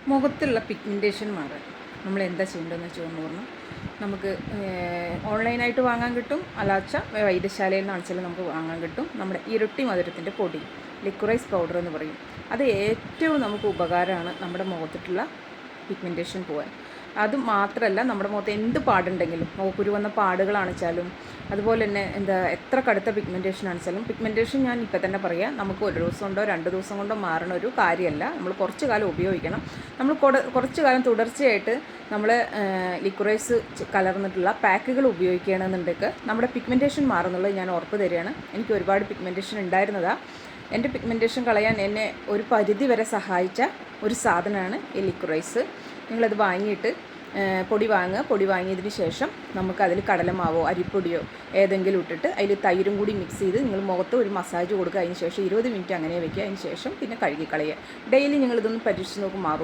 മുഖത്തുള്ള pigmentation മാറാൻ നമ്മൾ എന്താ ചെയ്യേണ്ടതെന്ന് വെച്ചാൽ പറഞ്ഞാൽ നമുക്ക് ഓൺലൈനായിട്ട് വാങ്ങാൻ കിട്ടും. അല്ലാച്ച വൈദ്യശാലയിൽ നിന്ന് വെച്ചാൽ നമുക്ക് വാങ്ങാൻ കിട്ടും. നമ്മുടെ ഇരട്ടി മധുരത്തിൻ്റെ പൊടി, ലിക്വറൈസ് പൗഡർ എന്ന് പറയും. അത് ഏറ്റവും നമുക്ക് ഉപകാരമാണ് നമ്മുടെ മുഖത്തിട്ടുള്ള പിഗ്മെൻറ്റേഷൻ പോകാൻ. അത് മാത്രമല്ല, നമ്മുടെ മുഖത്ത് എന്ത് പാടുണ്ടെങ്കിലും, മുഖക്കുരു വന്ന പാടുകളാണെച്ചാലും അതുപോലെ തന്നെ എത്ര കടുത്ത പിഗ്മെൻറ്റേഷൻ ആണെച്ചാലും, പിഗ്മെൻറ്റേഷൻ ഞാൻ ഇപ്പം തന്നെ പറയാം, നമുക്ക് ഒരു ദിവസം കൊണ്ടോ 2 ദിവസം കൊണ്ടോ മാറണ ഒരു കാര്യമല്ല. നമ്മൾ കുറച്ച് കാലം ഉപയോഗിക്കണം. നമ്മൾ കുറച്ച് കാലം തുടർച്ചയായിട്ട് നമ്മൾ ലിക്വറൈസ് കലർന്നിട്ടുള്ള പാക്കുകൾ ഉപയോഗിക്കുകയാണെന്നുണ്ടെങ്കിൽ നമ്മുടെ പിഗ്മെൻറ്റേഷൻ മാറുന്നുള്ളത് ഞാൻ ഉറപ്പ് തരികയാണ്. എനിക്ക് ഒരുപാട് പിഗ്മെൻറ്റേഷൻ ഉണ്ടായിരുന്നതാണ്. എൻ്റെ പിഗ്മെൻറ്റേഷൻ കളയാൻ എന്നെ ഒരു പരിധി വരെ സഹായിച്ച ഒരു സാധനമാണ് ഈ ലിക്വറൈസ്. നിങ്ങളത് വാങ്ങിയിട്ട് പൊടി വാങ്ങുക. പൊടി വാങ്ങിയതിന് ശേഷം നമുക്കതിൽ കടലമാവോ അരിപ്പൊടിയോ ഏതെങ്കിലും ഇട്ടിട്ട് അതിൽ തൈരും കൂടി മിക്സ് ചെയ്ത് നിങ്ങൾ മുഖത്ത് ഒരു മസാജ് കൊടുക്കുക. അതിന് ശേഷം 20 മിനിറ്റ് അങ്ങനെ വയ്ക്കുക. അതിന് ശേഷം പിന്നെ കഴുകിക്കളയുക. ഡെയിലി നിങ്ങളിതൊന്ന് പരീക്ഷിച്ച് നോക്കും, മാറും.